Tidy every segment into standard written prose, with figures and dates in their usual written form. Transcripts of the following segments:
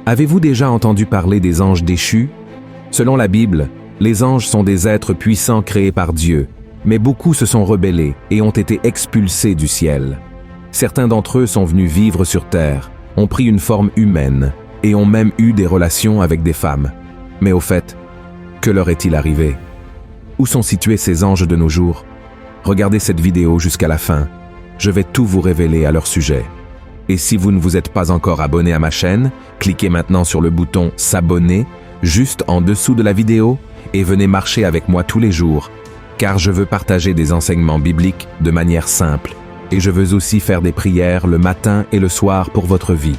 Avez-vous déjà entendu parler des anges déchus? Selon la Bible, les anges sont des êtres puissants créés par Dieu, mais beaucoup se sont rebellés et ont été expulsés du ciel. Certains d'entre eux sont venus vivre sur terre, ont pris une forme humaine et ont même eu des relations avec des femmes. Mais au fait, que leur est-il arrivé? Où sont situés ces anges de nos jours? Regardez cette vidéo jusqu'à la fin. Je vais tout vous révéler à leur sujet. Et si vous ne vous êtes pas encore abonné à ma chaîne, cliquez maintenant sur le bouton « S'abonner » juste en dessous de la vidéo et venez marcher avec moi tous les jours, car je veux partager des enseignements bibliques de manière simple et je veux aussi faire des prières le matin et le soir pour votre vie.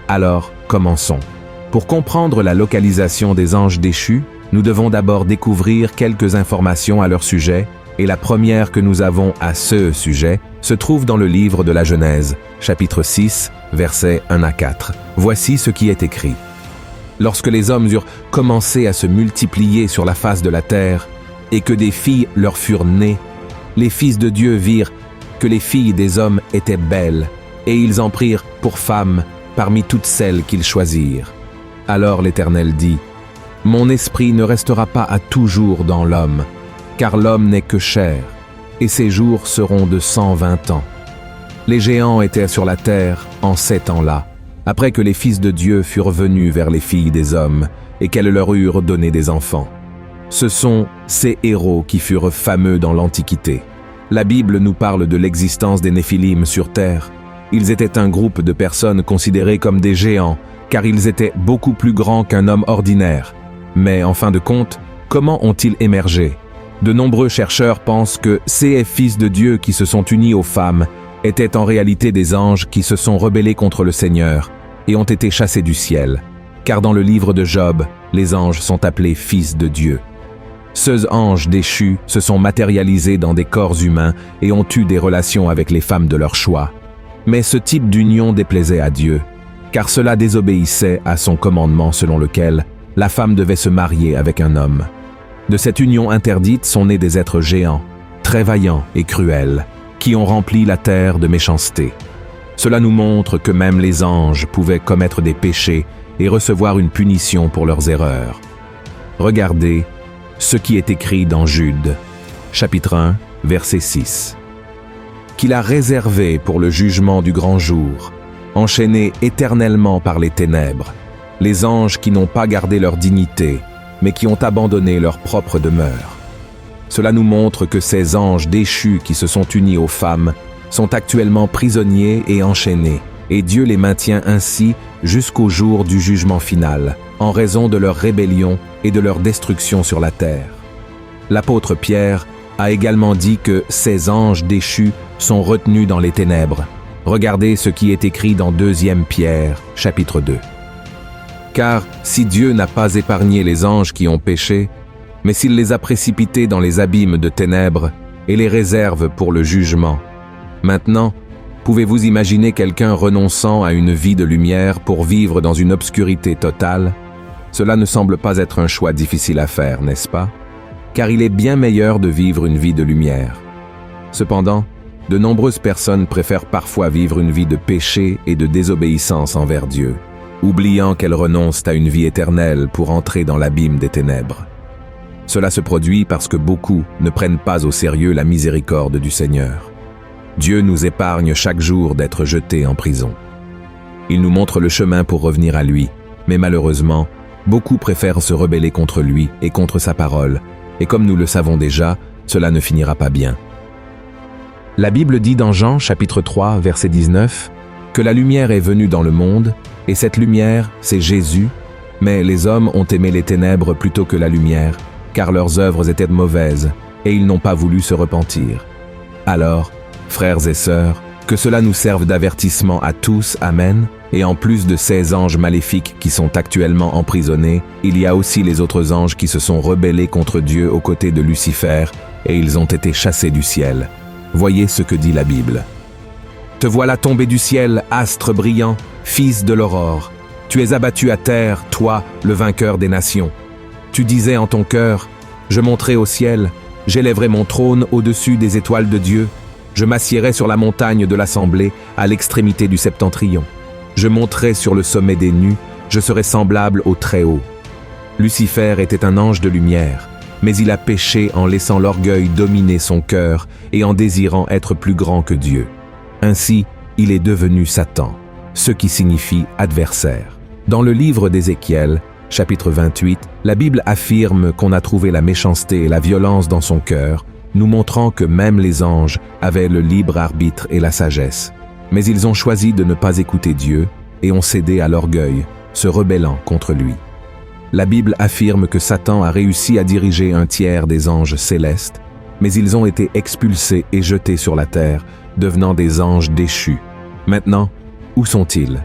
Alors, commençons. Pour comprendre la localisation des anges déchus, nous devons d'abord découvrir quelques informations à leur sujet, et la première que nous avons à ce sujet se trouve dans le livre de la Genèse, chapitre 6, versets 1 à 4. Voici ce qui est écrit. Lorsque les hommes eurent commencé à se multiplier sur la face de la terre, et que des filles leur furent nées, les fils de Dieu virent que les filles des hommes étaient belles, et ils en prirent pour femmes parmi toutes celles qu'ils choisirent. Alors l'Éternel dit, « Mon esprit ne restera pas à toujours dans l'homme, car l'homme n'est que chair, et ses jours seront de 120 ans. » Les géants étaient sur la terre en ces temps-là, après que les fils de Dieu furent venus vers les filles des hommes, et qu'elles leur eurent donné des enfants. Ce sont ces héros qui furent fameux dans l'Antiquité. La Bible nous parle de l'existence des Néphilim sur terre. Ils étaient un groupe de personnes considérées comme des géants, car ils étaient beaucoup plus grands qu'un homme ordinaire. Mais en fin de compte, comment ont-ils émergé? De nombreux chercheurs pensent que ces fils de Dieu qui se sont unis aux femmes étaient en réalité des anges qui se sont rebellés contre le Seigneur et ont été chassés du ciel, car dans le livre de Job, les anges sont appelés fils de Dieu. Ces anges déchus se sont matérialisés dans des corps humains et ont eu des relations avec les femmes de leur choix. Mais ce type d'union déplaisait à Dieu, car cela désobéissait à son commandement selon lequel la femme devait se marier avec un homme. De cette union interdite sont nés des êtres géants, très vaillants et cruels, qui ont rempli la terre de méchanceté. Cela nous montre que même les anges pouvaient commettre des péchés et recevoir une punition pour leurs erreurs. Regardez ce qui est écrit dans Jude, chapitre 1, verset 6. Qu'il a réservé pour le jugement du grand jour, enchaînés éternellement par les ténèbres, les anges qui n'ont pas gardé leur dignité, mais qui ont abandonné leur propre demeure. Cela nous montre que ces anges déchus qui se sont unis aux femmes sont actuellement prisonniers et enchaînés, et Dieu les maintient ainsi jusqu'au jour du jugement final, en raison de leur rébellion et de leur destruction sur la terre. L'apôtre Pierre a également dit que ces anges déchus sont retenus dans les ténèbres. Regardez ce qui est écrit dans 2 Pierre, chapitre 2. Car si Dieu n'a pas épargné les anges qui ont péché, mais s'il les a précipités dans les abîmes de ténèbres et les réserve pour le jugement, maintenant, pouvez-vous imaginer quelqu'un renonçant à une vie de lumière pour vivre dans une obscurité totale? Cela ne semble pas être un choix difficile à faire, n'est-ce pas? Car il est bien meilleur de vivre une vie de lumière. Cependant, de nombreuses personnes préfèrent parfois vivre une vie de péché et de désobéissance envers Dieu, oubliant qu'elles renoncent à une vie éternelle pour entrer dans l'abîme des ténèbres. Cela se produit parce que beaucoup ne prennent pas au sérieux la miséricorde du Seigneur. Dieu nous épargne chaque jour d'être jetés en prison. Il nous montre le chemin pour revenir à lui, mais malheureusement, beaucoup préfèrent se rebeller contre lui et contre sa parole, et comme nous le savons déjà, cela ne finira pas bien. La Bible dit dans Jean, chapitre 3, verset 19, que la lumière est venue dans le monde, et cette lumière, c'est Jésus, mais les hommes ont aimé les ténèbres plutôt que la lumière, car leurs œuvres étaient mauvaises, et ils n'ont pas voulu se repentir. Alors, frères et sœurs, que cela nous serve d'avertissement à tous, amen, et en plus de ces anges maléfiques qui sont actuellement emprisonnés, il y a aussi les autres anges qui se sont rebellés contre Dieu aux côtés de Lucifer, et ils ont été chassés du ciel. Voyez ce que dit la Bible. « Te voilà tombé du ciel, astre brillant, fils de l'aurore. Tu es abattu à terre, toi, le vainqueur des nations. Tu disais en ton cœur, je monterai au ciel, j'élèverai mon trône au-dessus des étoiles de Dieu, je m'assiérai sur la montagne de l'assemblée, à l'extrémité du septentrion. Je monterai sur le sommet des nues, je serai semblable au Très-Haut. Lucifer était un ange de lumière, mais il a péché en laissant l'orgueil dominer son cœur et en désirant être plus grand que Dieu. Ainsi, il est devenu Satan, ce qui signifie adversaire. Dans le livre d'Ézéchiel, chapitre 28, la Bible affirme qu'on a trouvé la méchanceté et la violence dans son cœur, nous montrant que même les anges avaient le libre arbitre et la sagesse. Mais ils ont choisi de ne pas écouter Dieu et ont cédé à l'orgueil, se rebellant contre lui. La Bible affirme que Satan a réussi à diriger un tiers des anges célestes, mais ils ont été expulsés et jetés sur la terre, devenant des anges déchus. Maintenant, où sont-ils?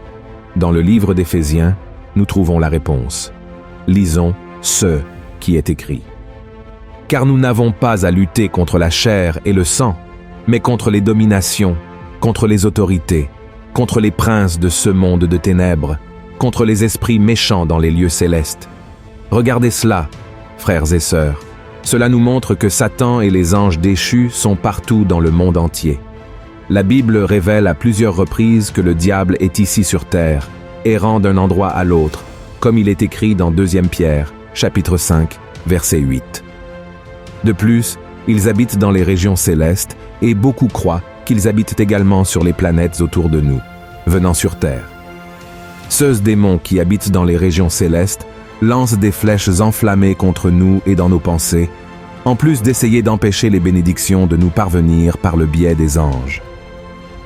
Dans le livre d'Éphésiens, nous trouvons la réponse. Lisons ce qui est écrit. Car nous n'avons pas à lutter contre la chair et le sang, mais contre les dominations, contre les autorités, contre les princes de ce monde de ténèbres, contre les esprits méchants dans les lieux célestes. Regardez cela, frères et sœurs. Cela nous montre que Satan et les anges déchus sont partout dans le monde entier. La Bible révèle à plusieurs reprises que le diable est ici sur terre, errant d'un endroit à l'autre, comme il est écrit dans 2 Pierre, chapitre 5, verset 8. De plus, ils habitent dans les régions célestes et beaucoup croient qu'ils habitent également sur les planètes autour de nous, venant sur terre. Ceux démons qui habitent dans les régions célestes lancent des flèches enflammées contre nous et dans nos pensées, en plus d'essayer d'empêcher les bénédictions de nous parvenir par le biais des anges.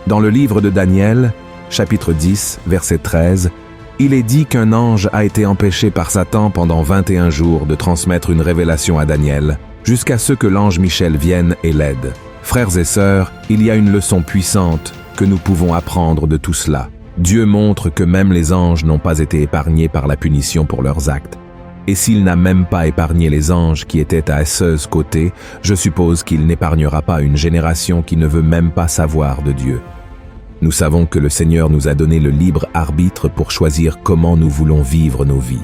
Dans le livre de Daniel, chapitre 10, verset 13, il est dit qu'un ange a été empêché par Satan pendant 21 jours de transmettre une révélation à Daniel, jusqu'à ce que l'ange Michel vienne et l'aide. Frères et sœurs, il y a une leçon puissante que nous pouvons apprendre de tout cela. Dieu montre que même les anges n'ont pas été épargnés par la punition pour leurs actes. Et s'il n'a même pas épargné les anges qui étaient à ses côtés, je suppose qu'il n'épargnera pas une génération qui ne veut même pas savoir de Dieu. Nous savons que le Seigneur nous a donné le libre arbitre pour choisir comment nous voulons vivre nos vies.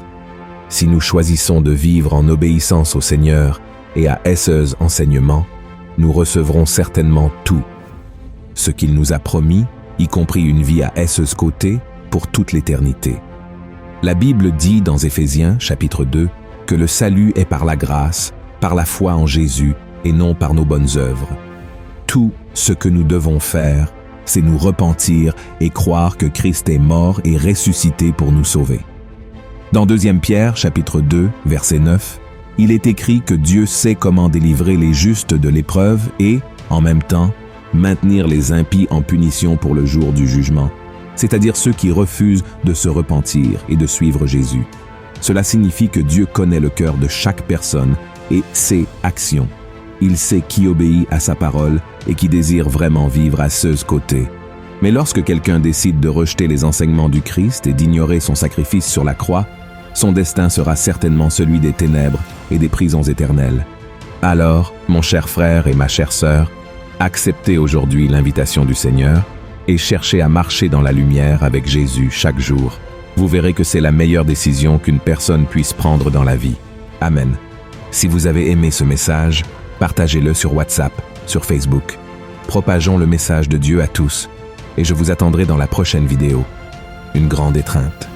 Si nous choisissons de vivre en obéissance au Seigneur et à ses enseignements, nous recevrons certainement tout. Ce qu'il nous a promis, y compris une vie à ses côtés, pour toute l'éternité. La Bible dit dans Éphésiens, chapitre 2, que le salut est par la grâce, par la foi en Jésus, et non par nos bonnes œuvres. Tout ce que nous devons faire, c'est nous repentir et croire que Christ est mort et ressuscité pour nous sauver. Dans 2 Pierre, chapitre 2, verset 9, il est écrit que Dieu sait comment délivrer les justes de l'épreuve et, en même temps, maintenir les impies en punition pour le jour du jugement, c'est-à-dire ceux qui refusent de se repentir et de suivre Jésus. Cela signifie que Dieu connaît le cœur de chaque personne et ses actions. Il sait qui obéit à sa parole et qui désire vraiment vivre à ses côtés. Mais lorsque quelqu'un décide de rejeter les enseignements du Christ et d'ignorer son sacrifice sur la croix, son destin sera certainement celui des ténèbres et des prisons éternelles. Alors, mon cher frère et ma chère sœur, acceptez aujourd'hui l'invitation du Seigneur et cherchez à marcher dans la lumière avec Jésus chaque jour. Vous verrez que c'est la meilleure décision qu'une personne puisse prendre dans la vie. Amen. Si vous avez aimé ce message, partagez-le sur WhatsApp, sur Facebook. Propageons le message de Dieu à tous et je vous attendrai dans la prochaine vidéo. Une grande étreinte.